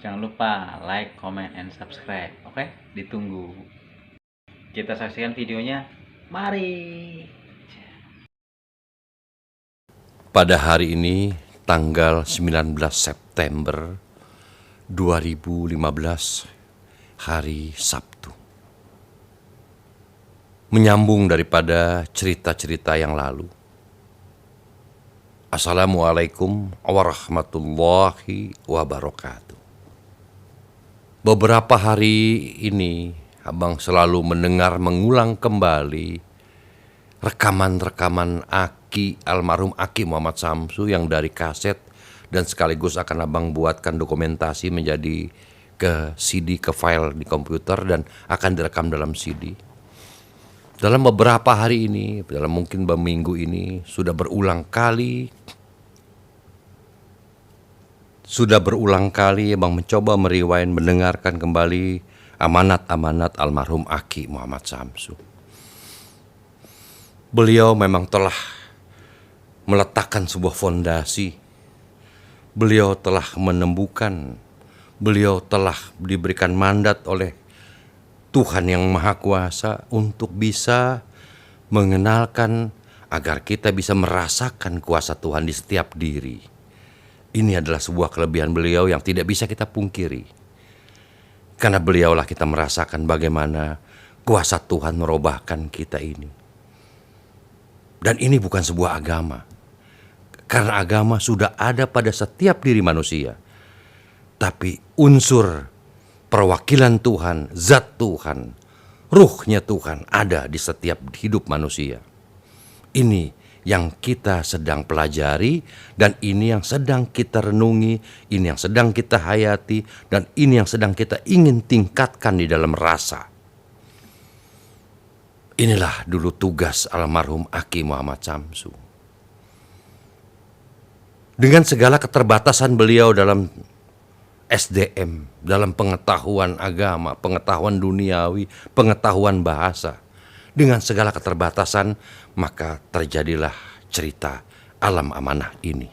Jangan lupa like, comment, and subscribe. Oke? Ditunggu. Kita saksikan videonya. Mari. Pada hari ini, tanggal 19 September 2015, hari Sabtu. Menyambung daripada cerita-cerita yang lalu. Assalamualaikum warahmatullahi wabarakatuh. Beberapa hari ini, Abang selalu mendengar mengulang kembali rekaman-rekaman almarhum Aki Muhammad Samsu yang dari kaset, dan sekaligus akan Abang buatkan dokumentasi menjadi ke CD, ke file di komputer, dan akan direkam dalam CD. Dalam beberapa hari ini, dalam mungkin minggu ini, sudah berulang kali Abang mencoba merewind, mendengarkan kembali amanat-amanat almarhum Aki Muhammad Samsu. Beliau memang telah meletakkan sebuah fondasi. Beliau telah menembukan, beliau telah diberikan mandat oleh Tuhan yang Maha Kuasa untuk bisa mengenalkan agar kita bisa merasakan kuasa Tuhan di setiap diri. Ini adalah sebuah kelebihan beliau yang tidak bisa kita pungkiri. Karena beliaulah kita merasakan bagaimana kuasa Tuhan merubahkan kita ini. Dan ini bukan sebuah agama. Karena agama sudah ada pada setiap diri manusia. Tapi unsur perwakilan Tuhan, zat Tuhan, ruhnya Tuhan ada di setiap hidup manusia. Ini yang kita sedang pelajari, dan ini yang sedang kita renungi, ini yang sedang kita hayati, dan ini yang sedang kita ingin tingkatkan di dalam rasa. Inilah dulu tugas almarhum Aki Muhammad Samsu. Dengan segala keterbatasan beliau dalam SDM, dalam pengetahuan agama, pengetahuan duniawi, pengetahuan bahasa. Dengan segala keterbatasan, maka terjadilah cerita alam amanah ini.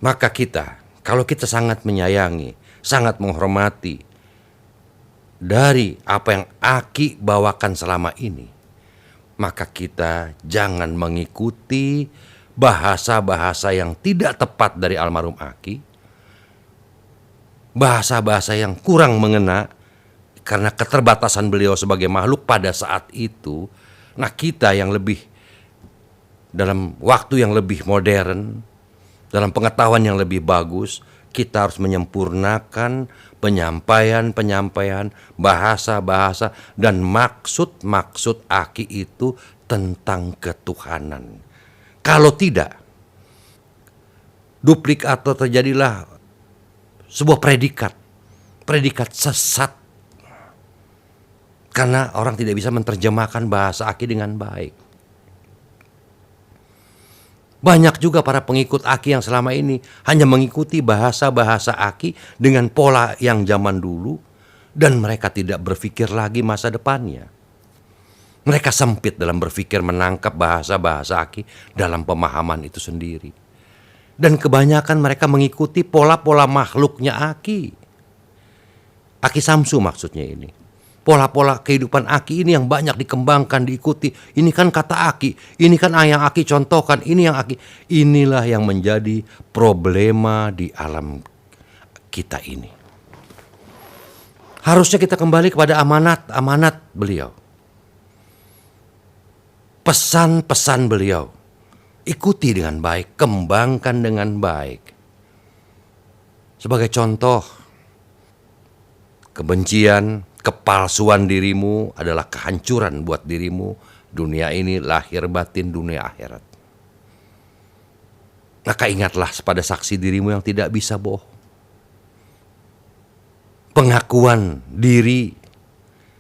Maka kita, kalau kita sangat menyayangi, sangat menghormati dari apa yang Aki bawakan selama ini, maka kita jangan mengikuti bahasa-bahasa yang tidak tepat dari almarhum Aki, bahasa-bahasa yang kurang mengena karena keterbatasan beliau sebagai makhluk pada saat itu. Nah, kita yang lebih dalam waktu yang lebih modern, dalam pengetahuan yang lebih bagus, kita harus menyempurnakan penyampaian bahasa-bahasa dan maksud-maksud Aki itu tentang ketuhanan. Kalau tidak, duplikat atau terjadilah sebuah predikat sesat. Karena orang tidak bisa menerjemahkan bahasa Aki dengan baik. Banyak juga para pengikut Aki yang selama ini hanya mengikuti bahasa-bahasa Aki dengan pola yang zaman dulu, dan mereka tidak berpikir lagi masa depannya. Mereka sempit dalam berpikir menangkap bahasa-bahasa Aki dalam pemahaman itu sendiri. Dan kebanyakan mereka mengikuti pola-pola makhluknya Aki. Aki Samsu maksudnya ini. Pola-pola kehidupan Aki ini yang banyak dikembangkan, diikuti. Ini kan kata Aki, ini kan yang Aki contohkan, ini yang Aki. Inilah yang menjadi problema di alam kita ini. Harusnya kita kembali kepada amanat beliau. Pesan-pesan beliau. Ikuti dengan baik, kembangkan dengan baik. Sebagai contoh, kebencian, kepalsuan dirimu adalah kehancuran buat dirimu, dunia ini, lahir batin, dunia akhirat. Maka ingatlah pada saksi dirimu yang tidak bisa bohong. Pengakuan diri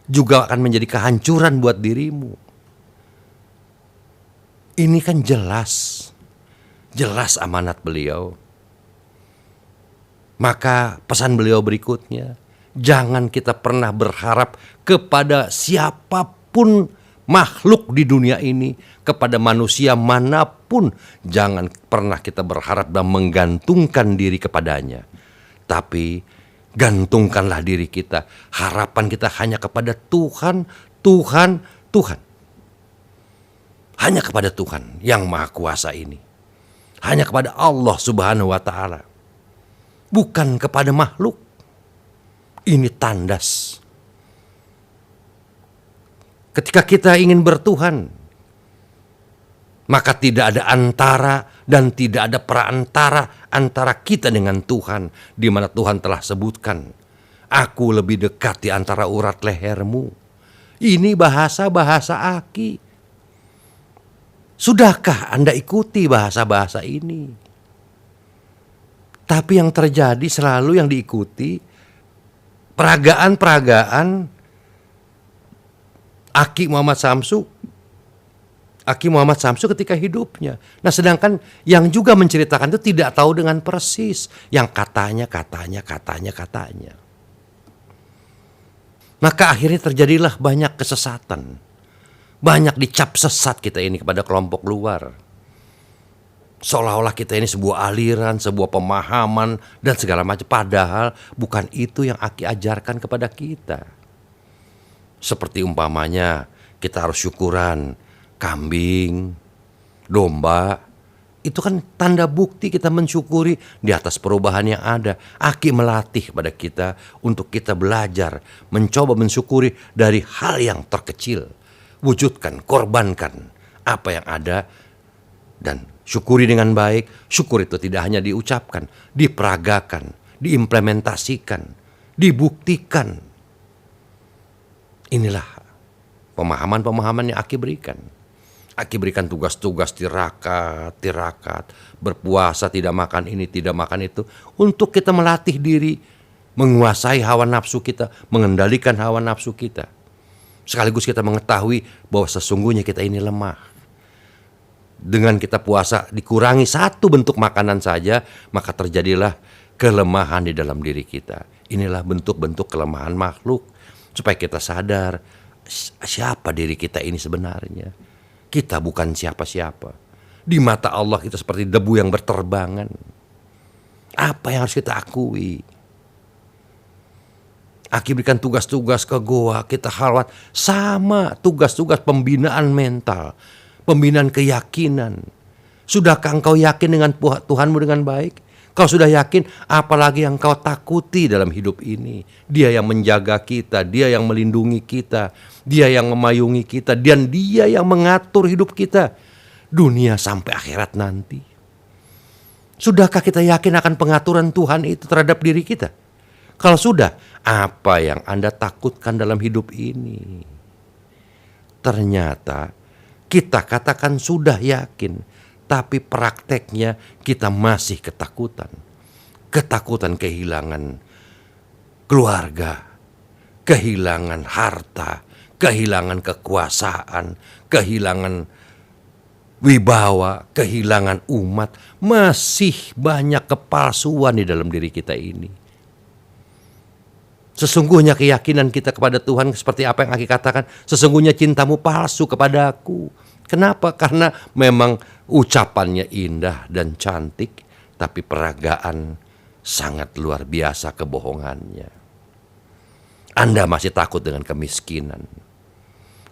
juga akan menjadi kehancuran buat dirimu. Ini kan jelas amanat beliau. Maka pesan beliau berikutnya, jangan kita pernah berharap kepada siapapun makhluk di dunia ini, kepada manusia manapun. Jangan pernah kita berharap dan menggantungkan diri kepadanya. Tetapi gantungkanlah diri kita, harapan kita hanya kepada Tuhan, Tuhan, Tuhan. Hanya kepada Tuhan yang Maha Kuasa ini. Hanya kepada Allah Subhanahu wa Ta'ala. Bukan kepada makhluk. Ini tandas. Ketika kita ingin bertuhan, maka tidak ada antara dan tidak ada perantara antara kita dengan Tuhan, di mana Tuhan telah sebutkan, aku lebih dekat di antara urat lehermu. Ini bahasa-bahasa Aki. Sudahkah Anda ikuti bahasa-bahasa ini? Tapi yang terjadi selalu yang diikuti peragaan-peragaan Aki Muhammad Samsu ketika hidupnya. Nah, sedangkan yang juga menceritakan itu tidak tahu dengan persis. Yang katanya. Maka akhirnya terjadilah banyak kesesatan. Banyak dicap sesat kita ini kepada kelompok luar. Seolah-olah kita ini sebuah aliran, sebuah pemahaman, dan segala macam. Padahal bukan itu yang Aki ajarkan kepada kita. Seperti umpamanya kita harus syukuran, kambing, domba. Itu kan tanda bukti kita mensyukuri di atas perubahan yang ada. Aki melatih pada kita untuk kita belajar, mencoba mensyukuri dari hal yang terkecil. Wujudkan, korbankan apa yang ada dan syukuri dengan baik. Syukur itu tidak hanya diucapkan, diperagakan, diimplementasikan, dibuktikan. Inilah pemahaman-pemahaman yang Aki berikan. Aki berikan tugas-tugas tirakat, berpuasa, tidak makan ini, tidak makan itu, untuk kita melatih diri, menguasai hawa nafsu kita, mengendalikan hawa nafsu kita. Sekaligus kita mengetahui bahwa sesungguhnya kita ini lemah. Dengan kita puasa dikurangi satu bentuk makanan saja, maka terjadilah kelemahan di dalam diri kita. Inilah bentuk-bentuk kelemahan makhluk. Supaya kita sadar siapa diri kita ini sebenarnya. Kita bukan siapa-siapa. Di mata Allah kita seperti debu yang berterbangan. Apa yang harus kita akui? Aki berikan tugas-tugas ke goa, kita khalwat. Sama tugas-tugas pembinaan mental, pembinaan keyakinan. Sudahkah engkau yakin dengan Tuhanmu dengan baik? Kau sudah yakin, apalagi yang kau takuti dalam hidup ini. Dia yang menjaga kita, dia yang melindungi kita, dia yang memayungi kita, dan dia yang mengatur hidup kita. Dunia sampai akhirat nanti. Sudahkah kita yakin akan pengaturan Tuhan itu terhadap diri kita? Kalau sudah, apa yang Anda takutkan dalam hidup ini? Ternyata kita katakan sudah yakin, tapi prakteknya kita masih ketakutan. Ketakutan kehilangan keluarga, kehilangan harta, kehilangan kekuasaan, kehilangan wibawa, kehilangan umat. Masih banyak kepalsuan di dalam diri kita ini. Sesungguhnya keyakinan kita kepada Tuhan seperti apa yang Aki katakan, sesungguhnya cintamu palsu kepada aku. Kenapa? Karena memang ucapannya indah dan cantik, tapi peragaan sangat luar biasa kebohongannya. Anda masih takut dengan kemiskinan.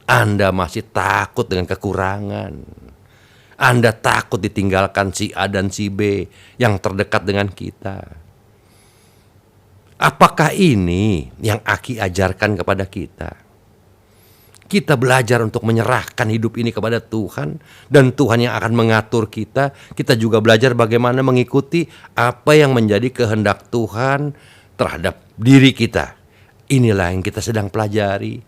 Anda masih takut dengan kekurangan. Anda takut ditinggalkan si A dan si B yang terdekat dengan kita. Apakah ini yang Aki ajarkan kepada kita? Kita belajar untuk menyerahkan hidup ini kepada Tuhan, dan Tuhan yang akan mengatur kita. Kita juga belajar bagaimana mengikuti apa yang menjadi kehendak Tuhan terhadap diri kita. Inilah yang kita sedang pelajari.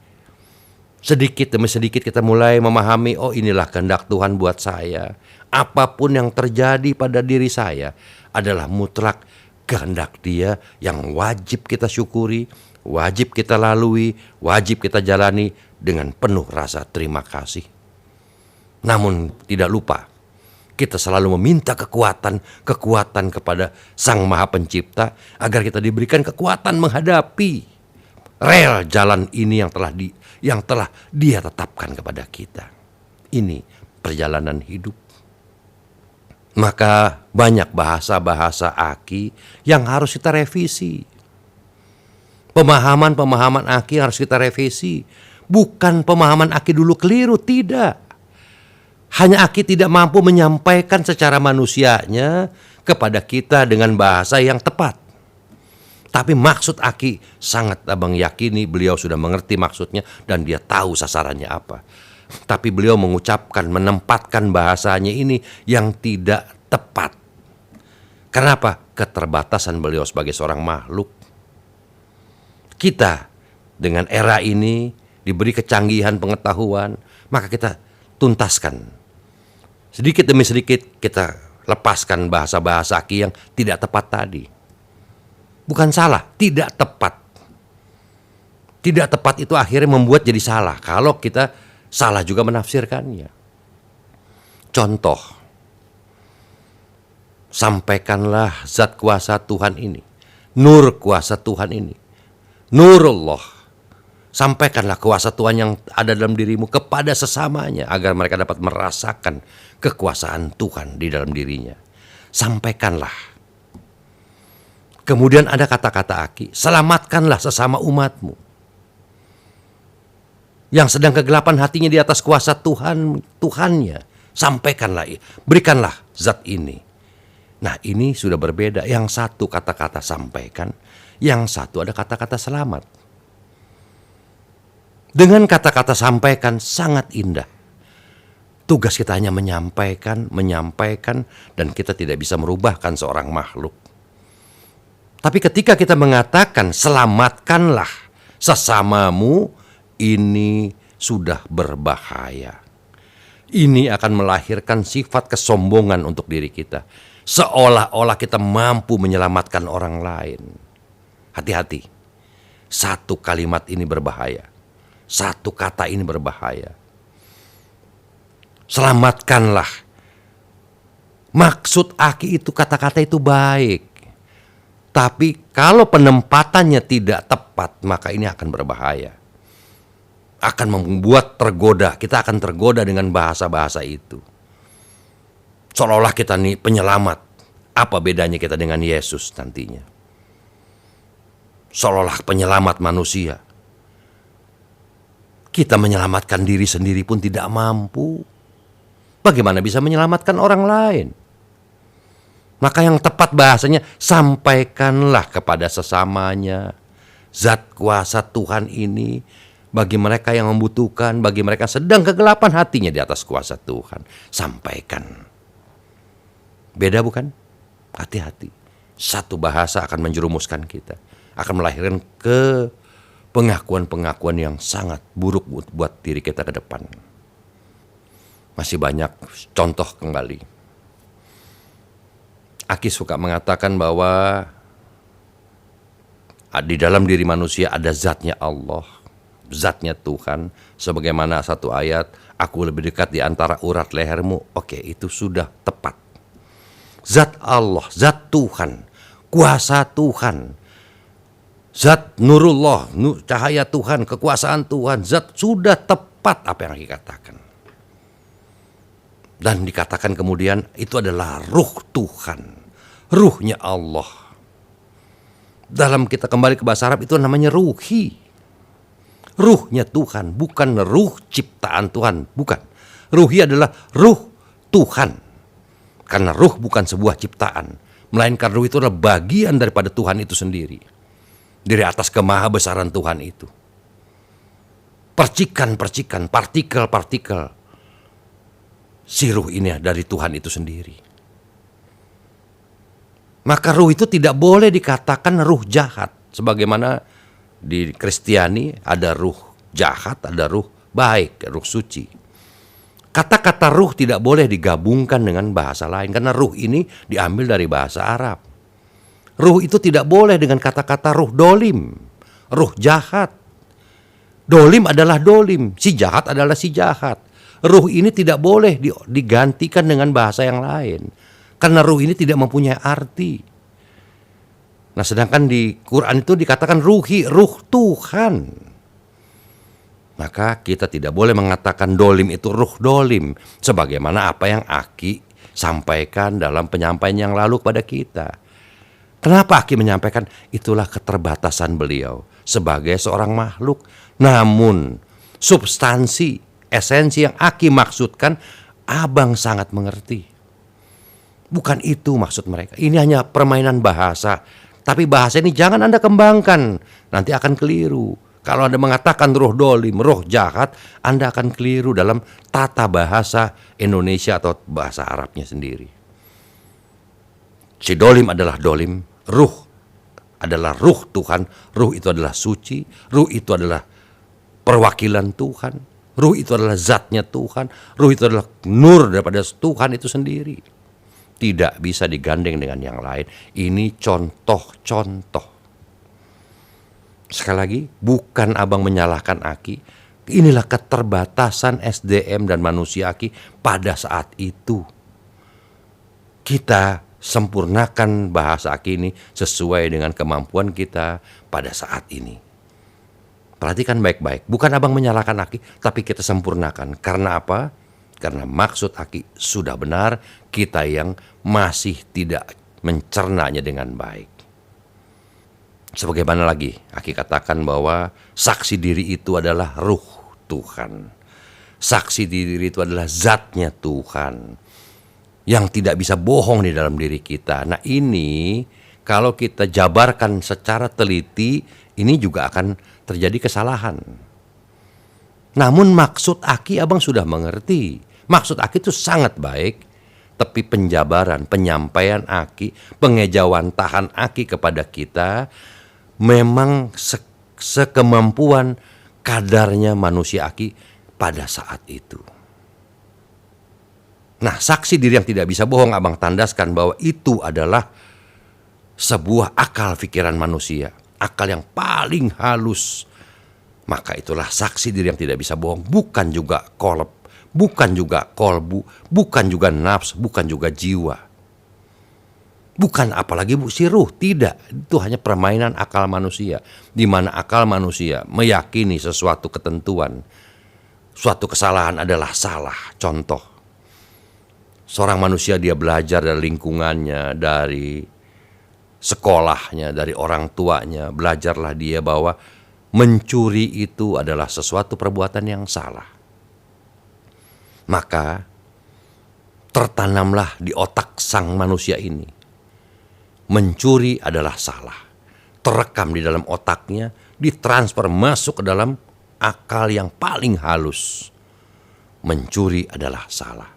Sedikit demi sedikit kita mulai memahami, oh inilah kehendak Tuhan buat saya. Apapun yang terjadi pada diri saya adalah mutlak kehendak Dia yang wajib kita syukuri, wajib kita lalui, wajib kita jalani dengan penuh rasa terima kasih. Namun tidak lupa, kita selalu meminta kekuatan kepada Sang Maha Pencipta agar kita diberikan kekuatan menghadapi rel jalan ini yang telah Dia tetapkan kepada kita. Ini perjalanan hidup. Maka banyak bahasa-bahasa Aki yang harus kita revisi. Pemahaman-pemahaman Aki harus kita revisi. Bukan pemahaman Aki dulu keliru, tidak. Hanya Aki tidak mampu menyampaikan secara manusianya kepada kita dengan bahasa yang tepat. Tapi maksud Aki sangat abang yakini beliau sudah mengerti maksudnya dan dia tahu sasarannya apa. Tapi beliau mengucapkan, menempatkan bahasanya ini yang tidak tepat. Kenapa? Keterbatasan beliau sebagai seorang makhluk. Kita dengan era ini diberi kecanggihan pengetahuan, maka kita tuntaskan. Sedikit demi sedikit kita lepaskan bahasa-bahasa Aki yang tidak tepat tadi. Bukan salah, tidak tepat. Tidak tepat itu akhirnya membuat jadi salah kalau kita salah juga menafsirkannya. Contoh, sampaikanlah zat kuasa Tuhan ini, nur kuasa Tuhan ini, nurullah. Sampaikanlah kuasa Tuhan yang ada dalam dirimu kepada sesamanya agar mereka dapat merasakan kekuasaan Tuhan di dalam dirinya. Sampaikanlah. Kemudian ada kata-kata Aki, selamatkanlah sesama umatmu yang sedang kegelapan hatinya di atas kuasa Tuhannya. Sampaikanlah, berikanlah zat ini. Nah, ini sudah berbeda. Yang satu kata-kata sampaikan, yang satu ada kata-kata selamat. Dengan kata-kata sampaikan sangat indah. Tugas kita hanya menyampaikan, dan kita tidak bisa merubahkan seorang makhluk. Tapi ketika kita mengatakan selamatkanlah sesamamu, ini sudah berbahaya. Ini akan melahirkan sifat kesombongan untuk diri kita. Seolah-olah kita mampu menyelamatkan orang lain. Hati-hati. Satu kalimat ini berbahaya. Satu kata ini berbahaya. Selamatkanlah. Maksud Aki itu kata-kata itu baik. Tapi kalau penempatannya tidak tepat, maka ini akan berbahaya. Akan membuat tergoda, kita akan tergoda dengan bahasa-bahasa itu. Seolah-olah kita nih penyelamat. Apa bedanya kita dengan Yesus nantinya? Seolah-olah penyelamat manusia. Kita menyelamatkan diri sendiri pun tidak mampu. Bagaimana bisa menyelamatkan orang lain? Maka yang tepat bahasanya, sampaikanlah kepada sesamanya zat kuasa Tuhan ini bagi mereka yang membutuhkan, bagi mereka sedang kegelapan hatinya di atas kuasa Tuhan. Sampaikan. Beda bukan? Hati-hati. Satu bahasa akan menjerumuskan kita. Akan melahirkan ke pengakuan-pengakuan yang sangat buruk buat diri kita ke depan. Masih banyak contoh kembali. Aki suka mengatakan bahwa di dalam diri manusia ada zatnya Allah, zatnya Tuhan. Sebagaimana satu ayat, aku lebih dekat di antara urat lehermu. Oke, itu sudah tepat. Zat Allah, zat Tuhan, kuasa Tuhan, zat nurullah, cahaya Tuhan, kekuasaan Tuhan, zat sudah tepat apa yang Aki katakan. Dan dikatakan kemudian itu adalah ruh Tuhan. Ruhnya Allah. Dalam kita kembali ke bahasa Arab itu namanya ruhi. Ruhnya Tuhan, bukan ruh ciptaan Tuhan, bukan. Ruhi adalah ruh Tuhan. Karena ruh bukan sebuah ciptaan, melainkan ruh itu adalah bagian daripada Tuhan itu sendiri. Dari atas kemahabesaran Tuhan itu. Percikan-percikan, partikel-partikel. Si ruh ini dari Tuhan itu sendiri. Maka ruh itu tidak boleh dikatakan ruh jahat. Sebagaimana di Kristiani ada ruh jahat, ada ruh baik, ruh suci. Kata-kata ruh tidak boleh digabungkan dengan bahasa lain. Karena ruh ini diambil dari bahasa Arab. Ruh itu tidak boleh dengan kata-kata ruh dolim. Ruh jahat. Dolim adalah dolim. Si jahat adalah si jahat. Ruh ini tidak boleh digantikan dengan bahasa yang lain. Karena ruh ini tidak mempunyai arti. Nah, sedangkan di Quran itu dikatakan ruhi, ruh Tuhan. Maka kita tidak boleh mengatakan dolim itu ruh dolim. Sebagaimana apa yang Aki sampaikan dalam penyampaian yang lalu kepada kita. Kenapa Aki menyampaikan? Itulah keterbatasan beliau sebagai seorang makhluk. Namun substansi, esensi yang Aki maksudkan, Abang sangat mengerti. Bukan itu maksud mereka. Ini hanya permainan bahasa. Tapi bahasa ini jangan Anda kembangkan. Nanti akan keliru. Kalau Anda mengatakan roh dolim, roh jahat, Anda akan keliru dalam tata bahasa Indonesia atau bahasa Arabnya sendiri. Si dolim adalah dolim, ruh adalah ruh Tuhan, ruh itu adalah suci, ruh itu adalah perwakilan Tuhan, ruh itu adalah zatnya Tuhan, ruh itu adalah nur daripada Tuhan itu sendiri. Tidak bisa digandeng dengan yang lain. Ini contoh-contoh. Sekali lagi, bukan Abang menyalahkan Aki. Inilah keterbatasan SDM dan manusia Aki pada saat itu. Kita sempurnakan bahasa Aki ini sesuai dengan kemampuan kita pada saat ini. Perhatikan baik-baik. Bukan Abang menyalahkan Aki, tapi kita sempurnakan. Karena apa? Karena maksud Aki sudah benar, kita yang masih tidak mencernanya dengan baik. Sebagaimana lagi Aki katakan bahwa saksi diri itu adalah ruh Tuhan. Saksi diri itu adalah zatnya Tuhan yang tidak bisa bohong di dalam diri kita. Nah ini kalau kita jabarkan secara teliti, ini juga akan terjadi kesalahan. Namun maksud Aki Abang sudah mengerti. Maksud Aki itu sangat baik. Tapi penjabaran, penyampaian Aki, pengejawantahan Aki kepada kita memang sekemampuan kadarnya manusia Aki pada saat itu. Nah, saksi diri yang tidak bisa bohong Abang tandaskan bahwa itu adalah sebuah akal pikiran manusia, akal yang paling halus. Maka itulah saksi diri yang tidak bisa bohong, bukan juga kolab, bukan juga kolbu, bukan juga nafs, bukan juga jiwa. Bukan apalagi si ruh, tidak. Itu hanya permainan akal manusia. Di mana akal manusia meyakini sesuatu ketentuan, suatu kesalahan adalah salah. Contoh, seorang manusia dia belajar dari lingkungannya, dari sekolahnya, dari orang tuanya. Belajarlah dia bahwa mencuri itu adalah sesuatu perbuatan yang salah. Maka tertanamlah di otak sang manusia ini, mencuri adalah salah. Terekam di dalam otaknya, ditransfer masuk ke dalam akal yang paling halus. Mencuri adalah salah.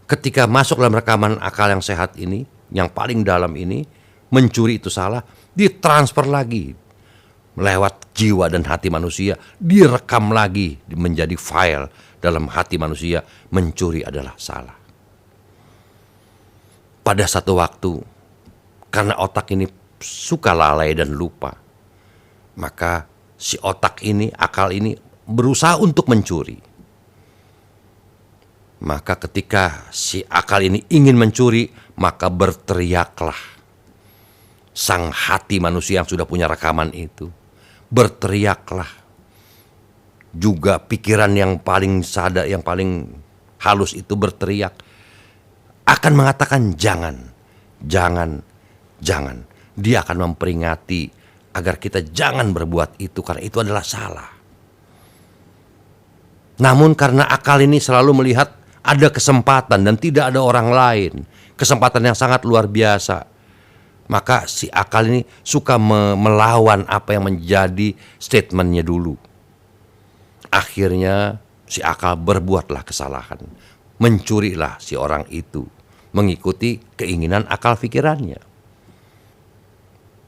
Ketika masuk dalam rekaman akal yang sehat ini, yang paling dalam ini, mencuri itu salah, ditransfer lagi melewat jiwa dan hati manusia, direkam lagi menjadi file dalam hati manusia. Mencuri adalah salah. Pada satu waktu, karena otak ini suka lalai dan lupa, maka si otak ini, akal ini berusaha untuk mencuri. Maka ketika si akal ini ingin mencuri, maka berteriaklah sang hati manusia yang sudah punya rekaman itu. Berteriaklah juga pikiran yang paling sadar, yang paling halus itu berteriak, akan mengatakan jangan, jangan, jangan. Dia akan memperingati agar kita jangan berbuat itu karena itu adalah salah. Namun karena akal ini selalu melihat ada kesempatan dan tidak ada orang lain, kesempatan yang sangat luar biasa, maka si akal ini suka melawan apa yang menjadi statementnya dulu. Akhirnya si akal berbuatlah kesalahan. Mencurilah si orang itu, mengikuti keinginan akal pikirannya.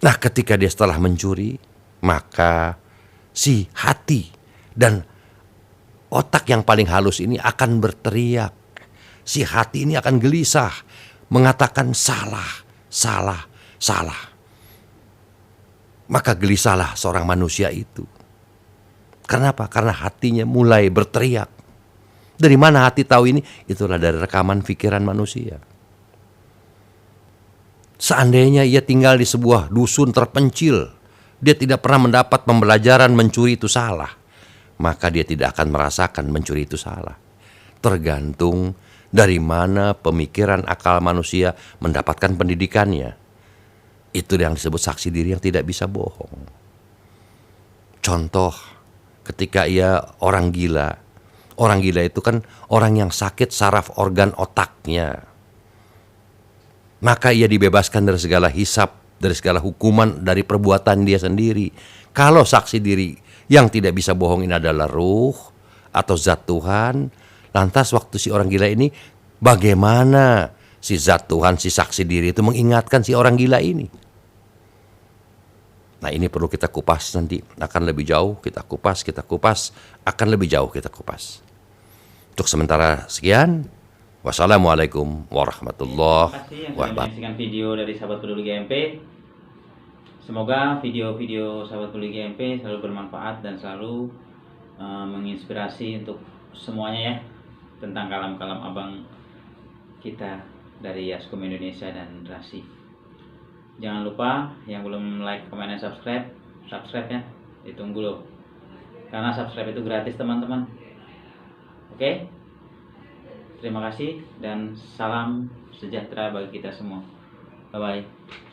Nah, ketika dia setelah mencuri, maka si hati dan otak yang paling halus ini akan berteriak. Si hati ini akan gelisah, mengatakan salah, salah, salah. Maka gelisahlah seorang manusia itu. Kenapa? Karena hatinya mulai berteriak. Dari mana hati tahu ini? Itulah dari rekaman pikiran manusia. Seandainya ia tinggal di sebuah dusun terpencil, dia tidak pernah mendapat pembelajaran mencuri itu salah, maka dia tidak akan merasakan mencuri itu salah. Tergantung Dari mana pemikiran akal manusia mendapatkan pendidikannya? Itu yang disebut saksi diri yang tidak bisa bohong. Contoh, ketika ia orang gila. Orang gila itu kan orang yang sakit saraf organ otaknya. Maka ia dibebaskan dari segala hisab, dari segala hukuman, dari perbuatan dia sendiri. Kalau saksi diri yang tidak bisa bohong ini adalah ruh atau zat Tuhan, lantas waktu si orang gila ini, bagaimana si zat Tuhan, si saksi diri itu mengingatkan si orang gila ini? Nah, ini perlu kita kupas nanti, akan lebih jauh kita kupas, akan lebih jauh kita kupas. Untuk sementara sekian. Wassalamualaikum warahmatullahi Terima kasih yang sudah wabarakatuh. menyaksikan video dari Sahabat Peduli GMP. Semoga video-video Sahabat Peduli GMP selalu bermanfaat dan selalu menginspirasi untuk semuanya ya, tentang kalam-kalam abang kita dari Yaskum Indonesia dan Rasi. Jangan lupa yang belum like, comment, dan subscribe ya, ditunggu loh. Karena subscribe itu gratis teman-teman. Oke? Terima kasih dan salam sejahtera bagi kita semua. Bye-bye.